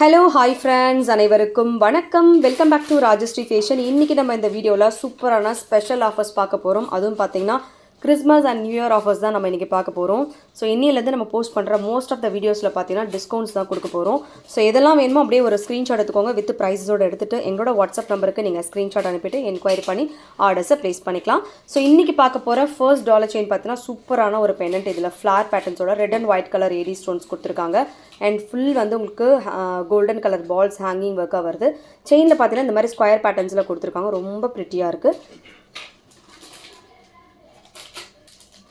Hello hi friends, அனைவருக்கும் வணக்கம். Welcome back to Rajashree Fashion. இன்றைக்கி நம்ம இந்த வீடியோவில் சூப்பரான ஸ்பெஷல் ஆஃபர்ஸ் பார்க்க போகிறோம். அதுவும் பார்த்திங்கன்னா Christmas and new year offers தான் நம்ம இன்றைக்கி பார்க்க போகிறோம். ஸோ இன்னிலேருந்து நம்ம போஸ்ட் பண்ணுற மோஸ்ட் ஆஃப் த வீடியோஸில் பார்த்தீங்கன்னா டிஸ்கவுண்ட்ஸ் தான் கொடுக்க போகிறோம். ஸோ எதெல்லாம் வேணுமோ அப்படியே ஒரு ஸ்க்ரீன்ஷாட் எடுத்துக்கோங்க. வித் ப்ரைஸோடு எடுத்துகிட்டு எங்களோட வாட்ஸ்அப் நம்பருக்கு நீங்கள் ஸ்க்ரீன்ஷாட் அனுப்பிட்டு என்கொயரி பண்ணி ஆர்டர்ஸை ப்ளேஸ் பண்ணிக்கலாம். ஸோ இன்றைக்கி பார்க்க போகிற ஃபர்ஸ்ட் டாலர் செயின் பார்த்தீங்கன்னா சூப்பரான ஒரு பெண்டன்ட். இதில் ஃப்ளார் பேட்டர்ன்ஸோட red and white colour AD stones கொடுத்துருக்காங்க. அண்ட் ஃபுல் வந்து உங்களுக்கு கோல்டன் கலர் பால்ஸ் ஹேங்கிங் ஒர்க்காக வருது. செயினில் பார்த்தீங்கன்னா இந்த மாதிரி ஸ்கொயர் பேட்டர்ன்ஸில் கொடுத்துருக்காங்க. ரொம்ப ப்ரிட்டியாக இருக்குது.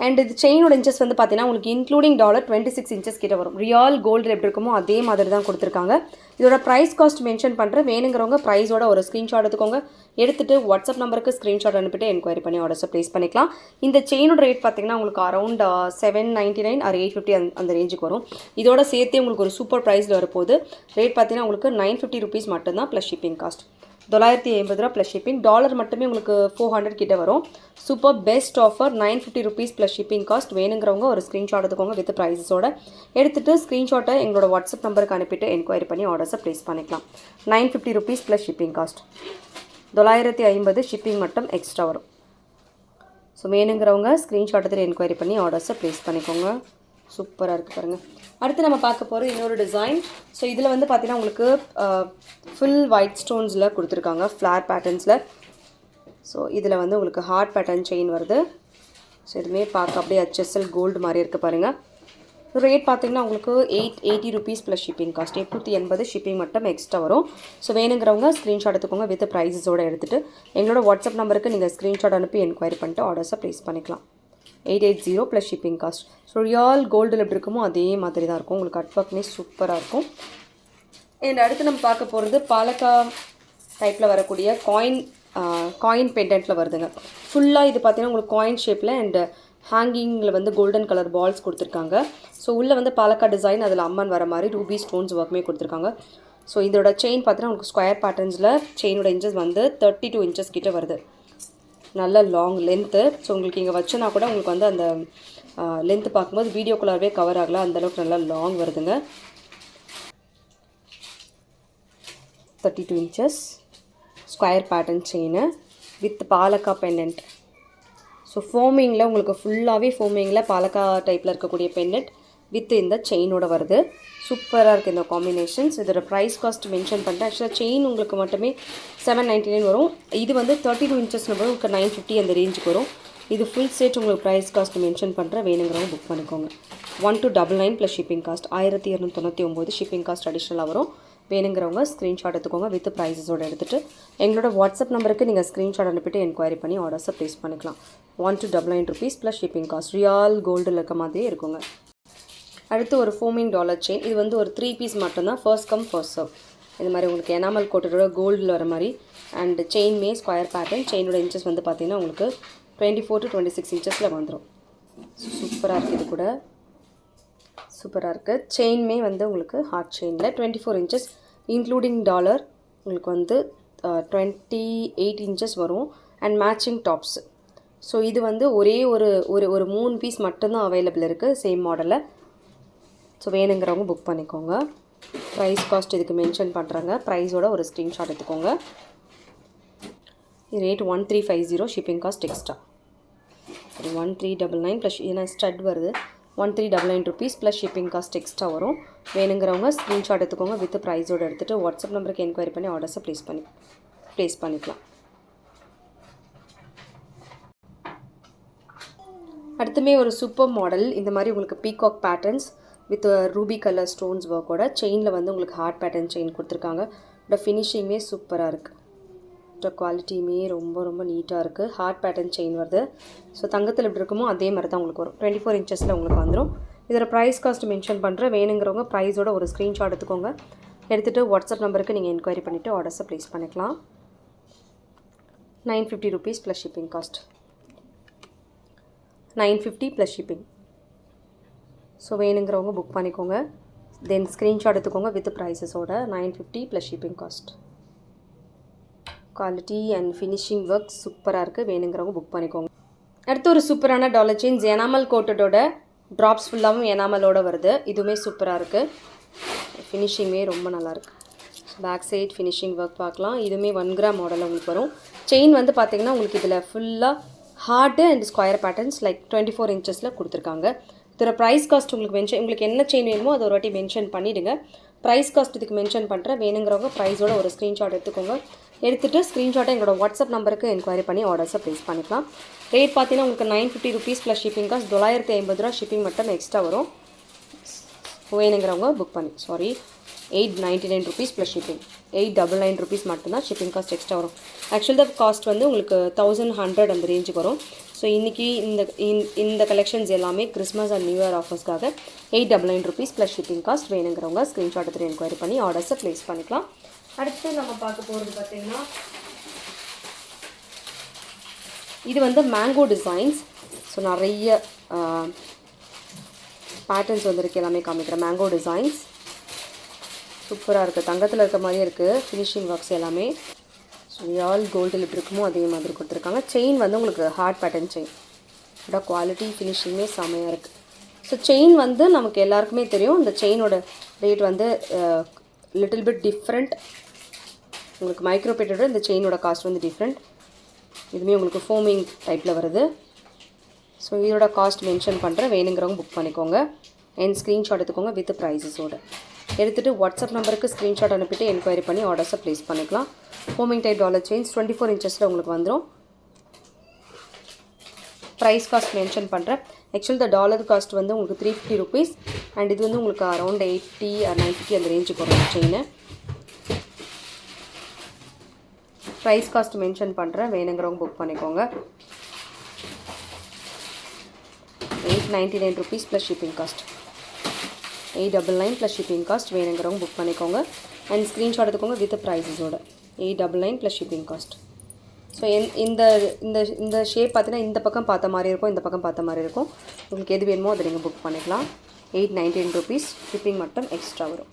அண்ட் இது செயினோட இன்ச்சஸ் வந்து பார்த்தீங்கன்னா உங்களுக்கு இன்க்ளூடிங் $26 இன்ச்சஸ் கிட்ட வரும். ரியல் கோல்டு எப்படி இருக்குமோ அதே மாதிரி தான் கொடுத்துருக்காங்க. இதோட ப்ரைஸ் காஸ்ட் மென்ஷன் பண்ணுறேன். வேணுங்கிறவங்க ப்ரைஸோட ஒரு ஸ்க்ரீன்ஷாட் எடுத்துக்கோங்க. எடுத்துகிட்டு வாட்ஸ்அப் நம்பருக்கு ஸ்க்ரீன்ஷாட் அனுப்பிட்டு என்கொயரி பண்ணி ஆர்டர்ஸை ப்ளேஸ் பண்ணிக்கலாம். இந்த செயினோட ரேட் பார்த்தீங்கன்னா உங்களுக்கு அரௌண்ட் $799 or $850 அந்த ரேஞ்சுக்கு வரும். இதோட சேர்த்தே உங்களுக்கு ஒரு சூப்பர் ப்ரைஸில் வரப்போகுது. ரேட் பார்த்தீங்கன்னா உங்களுக்கு $950 மட்டும்தான் plus shipping cost. $950 plus shipping. Dollar மட்டுமே உங்களுக்கு 400 கிட்ட வரும். Super best offer. $950 plus shipping cost. வேணுங்கிறவங்க ஒரு ஸ்க்ரீன்ஷாட் எடுத்துக்கோங்க வித் ப்ரைஸஸோட. எடுத்துகிட்டு ஸ்க்ரீன்ஷாட்டை எங்களோட வாட்ஸ்அப் நம்பருக்கு அனுப்பிட்டு என்கொயரி பண்ணி ஆர்டர்ஸை ப்ளேஸ் பண்ணிக்கலாம். $950 ப்ளஸ் ஷிப்பிங் காஸ்ட். $950 ஷிப்பிங் மட்டும் எக்ஸ்ட்ரா வரும். ஸோ வேணுங்கிறவங்க ஸ்க்ரீன்ஷாட் எடுத்துகிட்டு என்கொயரி பண்ணி ஆர்டர்ஸை ப்ளேஸ் பண்ணிக்கோங்க. சூப்பராக இருக்குது பாருங்கள். அடுத்து நம்ம பார்க்க போகிற இன்னொரு டிசைன். ஸோ இதில் வந்து பார்த்திங்கன்னா உங்களுக்கு ஃபுல் ஒயிட் ஸ்டோன்ஸில் கொடுத்துருக்காங்க ஃப்ளார் பேட்டர்ன்ஸில். ஸோ இதில் வந்து உங்களுக்கு ஹார்ட் பேட்டர்ன் செயின் வருது. ஸோ இதுவுமே பார்க்க அப்படியே HSL கோல்டு மாதிரி இருக்குது பாருங்கள். ரேட் பார்த்திங்கன்னா உங்களுக்கு $880 ப்ளஸ் ஷிப்பிங் காஸ்ட். $880 ஷிப்பிங் மட்டும் எக்ஸ்ட்ரா வரும். ஸோ வேணுங்கிறவங்க ஸ்க்ரீன்ஷாட் எடுத்துக்கோங்க வித் ப்ரைஸஸோடு எடுத்துகிட்டு எங்களோட வாட்ஸ்அப் நம்பருக்கு நீங்கள் ஸ்க்ரீன்ஷாட் அனுப்பி என்கொயரி பண்ணிட்டு ஆர்டர்ஸை ப்ளேஸ் பண்ணிக்கலாம். $880 plus shipping cost. So real கோல்டில் எப்படி இருக்குமோ அதே மாதிரி தான் இருக்கும். உங்களுக்கு கட் ஒர்க்மே சூப்பராக இருக்கும். அண்ட் அடுத்து நம்ம பார்க்க போகிறது பாலக்கா டைப்பில் வரக்கூடிய காயின் பெண்டன்ட்டில் வருதுங்க. ஃபுல்லாக இது பார்த்திங்கன்னா உங்களுக்கு காயின் ஷேப்பில் அண்ட் ஹேங்கிங்கில் வந்து கோல்டன் கலர் பால்ஸ் கொடுத்துருக்காங்க. ஸோ உள்ளே வந்து பாலக்கா டிசைன், அதில் அம்மன் வர மாதிரி ரூபி ஸ்டோன்ஸ் ஒர்க்குமே கொடுத்துருக்காங்க. ஸோ இதோட செயின் பார்த்தீங்கன்னா உங்களுக்கு ஸ்கொயர் பேட்டர்ன்ஸில் செயினோட இன்ச்சஸ் வந்து 32 இன்ச்சஸ் கிட்ட வருது. நல்ல லாங் லென்த்து. ஸோ உங்களுக்கு இங்கே வச்சனா கூட உங்களுக்கு வந்து அந்த லென்த்து பார்க்கும்போது வீடியோக்குள்ளாரவே கவர் ஆகலாம். அந்தளவுக்கு நல்லா லாங் வருதுங்க. 32 inches square pattern chain with பாலக்கா பெண்டன்ட். ஸோ ஃபோமிங்கில் உங்களுக்கு ஃபுல்லாகவே ஃபோமிங்கில் பாலக்கா டைப்பில் இருக்கக்கூடிய பெண்டன்ட் வித் இந்த செயினோட வருது. சூப்பராக இருக்குது இந்த காம்பினேஷன்ஸ். இதோட ப்ரைஸ் காஸ்ட் மென்ஷன் பண்ணிட்டேன். ஆக்சுவலாக செயின் உங்களுக்கு மட்டுமே $799 வரும். இது வந்து 32 இன்ச்சஸ்னு வரும். உங்களுக்கு $950 அந்த ரேஞ்சுக்கு வரும். இது ஃபுல் செட் உங்களுக்கு ப்ரைஸ் காஸ்ட் மென்ஷன் பண்ணுறேன். வேணுங்கிறவங்க புக் பண்ணிக்கோங்க. 1299 plus shipping cost. 1299 shipping cost அடிஷ்னலாக வரும். வேணுங்கிறவங்க ஸ்க்ரீன்ஷாட் எடுத்துக்கோங்க வித் ப்ரைஸஸோடு எடுத்துகிட்டு எங்களோட வாட்ஸ்அப் நம்பருக்கு நீங்கள் ஸ்க்ரீன்ஷாட் அனுப்பிட்டு என்கொயரி பண்ணி ஆர்டர்ஸை ப்ளேஸ் பண்ணிக்கலாம். $1299 ப்ளஸ் ஷிப்பிங் காஸ்ட். ரியல் கோல்டில் இருக்க மாதிரியே இருக்குங்க. அடுத்து ஒரு ஃபோமிங் டாலர் செயின். இது வந்து ஒரு 3 பீஸ் மட்டும்தான். First come first serve. இது மாதிரி உங்களுக்கு எனாமல் கோட்டோட கோல்டில் வர மாதிரி அண்ட் செயின்மே ஸ்கொயர் பேட்டர்ன். செயினோட இன்ச்சஸ் வந்து பார்த்திங்கன்னா உங்களுக்கு 24 to 26 இன்ச்சஸில் வந்துடும். சூப்பராக இருக்குது. இது கூட சூப்பராக இருக்குது. செயின்மே வந்து உங்களுக்கு ஹார்ட் செயினில் 24 இன்ச்சஸ் இன்க்ளூடிங் டாலர் உங்களுக்கு வந்து 28 இன்ச்சஸ் வரும். And matching tops. ஸோ இது வந்து ஒரே ஒரு 3 பீஸ் மட்டும்தான் அவைலபிள் இருக்குது சேம் மாடலில். ஸோ வேணுங்கிறவங்க புக் பண்ணிக்கோங்க. ப்ரைஸ் காஸ்ட் இதுக்கு மென்ஷன் பண்ணுறாங்க. ப்ரைஸோட ஒரு ஸ்க்ரீன்ஷாட் எடுத்துக்கோங்க. Rate $1350 shipping cost extra. 1399 plus ஏன்னா ஸ்டட் வருது. $1399 ப்ளஸ் ஷிப்பிங் காஸ்ட் எக்ஸ்ட்ரா வரும். வேணுங்கிறவங்க ஸ்க்ரீன்ஷாட் எடுத்துக்கோங்க வித் ப்ரைஸோடு எடுத்துகிட்டு வாட்ஸ்அப் நம்பருக்கு என்கொயரி பண்ணி ஆர்டர்ஸை ப்ளேஸ் பண்ணிக்கலாம். அடுத்துமே ஒரு சூப்பர் மாடல். இந்த மாதிரி உங்களுக்கு peacock patterns with ruby colour stones ஒர்க்கோட செயினில் வந்து உங்களுக்கு ஹார்ட் பேட்டர்ன் செயின் கொடுத்துருக்காங்க. இதோட ஃபினிஷிங்குமே சூப்பராக இருக்குது. இதோட குவாலிட்டியுமே ரொம்ப ரொம்ப நீட்டாக இருக்குது. ஹார்ட் பேட்டர்ன் செயின் வருது. ஸோ தங்கத்தில் எப்படி இருக்குமோ அதே மாதிரி தான் உங்களுக்கு வரும். 24 இன்ச்சஸில் உங்களுக்கு வந்துடும். இதோட ப்ரைஸ் காஸ்ட் மென்ஷன் பண்ணுறேன். வேணுங்கிறவங்க ப்ரைஸோட ஒரு ஸ்க்ரீன்ஷாட் எடுத்துக்கோங்க. எடுத்துகிட்டு வாட்ஸ்அப் நம்பருக்கு நீங்கள் என்கொயரி பண்ணிவிட்டு ஆர்டர்ஸை ப்ளேஸ் பண்ணிக்கலாம். $950 plus shipping cost. $950 plus shipping. So வேணுங்கிறவங்க புக் பண்ணிக்கோங்க. தென் ஸ்க்ரீன்ஷாட் எடுத்துக்கோங்க வித் ப்ரைஸஸோட. $950 plus shipping cost. Quality and finishing work சூப்பராக இருக்குது. வேணுங்கிறவங்க புக் பண்ணிக்கோங்க. அடுத்து ஒரு சூப்பரான டாலர் செயின்ஸ் எனாமல் கோட்டடோட ட்ராப்ஸ் ஃபுல்லாகவும் எனாமலோடு வருது. இதுவுமே சூப்பராக இருக்குது. ஃபினிஷிங்குமே ரொம்ப நல்லாயிருக்கு. பேக் சைட் ஃபினிஷிங் ஒர்க் பார்க்கலாம். இதுவுமே 1 கிராம் மாடலில் உங்களுக்கு வரும். செயின் வந்து பார்த்தீங்கன்னா உங்களுக்கு இதில் ஃபுல்லாக heart and square patterns like 24 இன்ச்சஸில் கொடுத்துருக்காங்க. இதோட ப்ரைஸ் காஸ்ட் உங்களுக்கு என்ன செயின் வேணுமோ அதை ஒரு வாட்டி மென்ஷன் பண்ணிவிடுங்க. ப்ரைஸ் காஸ்ட் இதுக்கு மென்ஷன் பண்ணுறேன். வேணுங்கிறவங்க ப்ரைஸோட ஒரு ஸ்க்ரீன்ஷாட் எடுத்துக்கோங்க. எடுத்துகிட்டு ஸ்க்ரீன்ஷாட்டை எங்களோட வாட்ஸ்அப் நம்பருக்கு என்கொயரி பண்ணி ஆர்டர்ஸை ப்ளேஸ் பண்ணிக்கலாம். ரேட் பார்த்தீங்கன்னா உங்களுக்கு 950 rupees ப்ளஸ் ஷிப்பிங் காஸ்ட் 950 ரூபா ஷிப்பிங் மட்டும் எக்ஸ்ட்ரா வரும். வேணுங்கிறவங்க புக் பண்ணி 899 rupees ப்ளஸ் ஷிப்பிங் 899 rupees மட்டும்தான் ஷிப்பிங் காஸ்ட் எக்ஸ்ட்ரா வரும். ஆக்சுவல் த காஸ்ட் வந்து உங்களுக்கு 1100 அந்த ரேஞ்சுக்கு வரும். ஸோ இன்றைக்கி இந்த கலெக்ஷன்ஸ் எல்லாமே கிறிஸ்மஸ் அண்ட் நியூ இயர் ஆஃபர்ஸ்க்காக 899 rupees ப்ளஸ் ஷிப்பிங் காஸ்ட். வேணுங்கிறவங்க ஸ்க்ரீன்ஷாட் எடுத்துகிட்டு என்கொயரி பண்ணி ஆர்டர்ஸை ப்ளேஸ் பண்ணிக்கலாம். அடுத்து நம்ம பார்க்க போகிறது பார்த்திங்கன்னா இது வந்து மேங்கோ டிசைன்ஸ். ஸோ நிறைய பேட்டர்ன்ஸ் வந்துருக்கு, எல்லாமே காமிக்கிறேன். மேங்கோ டிசைன்ஸ் சூப்பராக இருக்குது, தங்கத்தில் இருக்க மாதிரியே இருக்குது. ஃபினிஷிங் ஒர்க்ஸ் எல்லாமே ஸோ ரியல் கோல்டில் எப்படி இருக்குமோ அதே மாதிரி கொடுத்துருக்காங்க. செயின் வந்து உங்களுக்கு ஹார்ட் பேட்டர்ன் செயின், இதோட குவாலிட்டி ஃபினிஷிங்குமே செம்மையாக இருக்குது. ஸோ செயின் வந்து நமக்கு எல்லாருக்குமே தெரியும், இந்த செயினோட ரேட் வந்து லிட்டில் பிட் டிஃப்ரெண்ட். உங்களுக்கு மைக்ரோ பிளேட்டோட இந்த செயினோட காஸ்ட் வந்து டிஃப்ரெண்ட். இதுவுமே உங்களுக்கு ஃபோமிங் டைப்பில் வருது. ஸோ இதோட காஸ்ட் மென்ஷன் பண்ணுறேன். வேணுங்கிறவங்க புக் பண்ணிக்கோங்க. அண்ட் ஸ்க்ரீன்ஷாட் எடுத்துக்கோங்க வித் ப்ரைஸஸோட. எடுத்துகிட்டு வாட்ஸ்அப் நம்பருக்கு ஸ்க்ரீன்ஷாட் அனுப்பிட்டு என்கொயரி பண்ணி ஆர்டர்ஸை ப்ளேஸ் பண்ணிக்கலாம். ஃபோமிங் டைப் டாலர் செயின்ஸ் 24 இன்ச்சஸில் உங்களுக்கு வந்துடும். ப்ரைஸ் காஸ்ட் மென்ஷன் பண்ணுறேன். ஆக்சுவலி இந்த டாலர் காஸ்ட் வந்து உங்களுக்கு 350 rupees அண்ட் இது வந்து உங்களுக்கு அரௌண்ட் 80 or 90 அந்த ரேஞ்சுக்கு வரும் செயின். ப்ரைஸ் காஸ்ட் மென்ஷன் பண்ணுறேன். வேணுங்கிறவங்க புக் பண்ணிக்கோங்க. 899 rupees plus shipping cost 899 plus shipping cost. வேணுங்கிறவங்க புக் பண்ணிக்கோங்க அண்ட் ஸ்க்ரீன்ஷாட் எடுத்துக்கோங்க வித் ப்ரைஸஸோட 899 ப்ளஸ் ஷிப்பிங் காஸ்ட். ஸோ இந்த இந்த இந்த ஷேப் பார்த்தீங்கன்னா இந்த பக்கம் பார்த்த மாதிரி இருக்கும், இந்த பக்கம் பார்த்த மாதிரி இருக்கும். உங்களுக்கு எது வேணுமோ அதை நீங்கள் புக் பண்ணிக்கலாம். 899 rupees ஷிப்பிங் மட்டும் எக்ஸ்ட்ரா வரும்.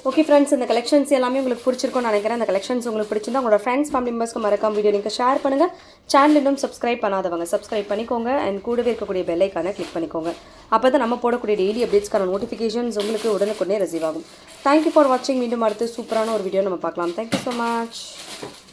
ஓகே ஃப்ரெண்ட்ஸ், இந்த கலெக்ஷன்ஸ் எல்லாமே உங்களுக்கு பிடிச்சிருக்கும்னு நினைக்கிறேன். இந்த கலெக்ஷன்ஸ் உங்களுக்கு பிடிச்சிருந்தா உங்களோட ஃப்ரெண்ட்ஸ் ஃபேமிலி மெம்பர்ஸ்க்கு மறக்காம வீடியோ லிங்க் ஷேர் பண்ணுங்கள். சேனல் இன்னும் சப்ஸ்கிரைப் பண்ணாதவங்க சப்ஸ்கிரைப் பண்ணிக்கோங்க அண்ட் கூடவே இருக்கக்கூடிய பெல் ஐக்கானை கிளிக் பண்ணிக்கோங்க. அப்போ தான் நம்ம போடக்கூடிய டெய்லி அப்டேட்ஸ்க்கான நோட்டிஃபிகேஷன்ஸ் உங்களுக்கு உடனுக்குடனே ரிசீவ் ஆகும். தேங்க்யூ ஃபார் வாட்சிங். மீண்டும் அடுத்து சூப்பரான ஒரு வீடியோ நம்ம பார்க்கலாம். Thank you so much.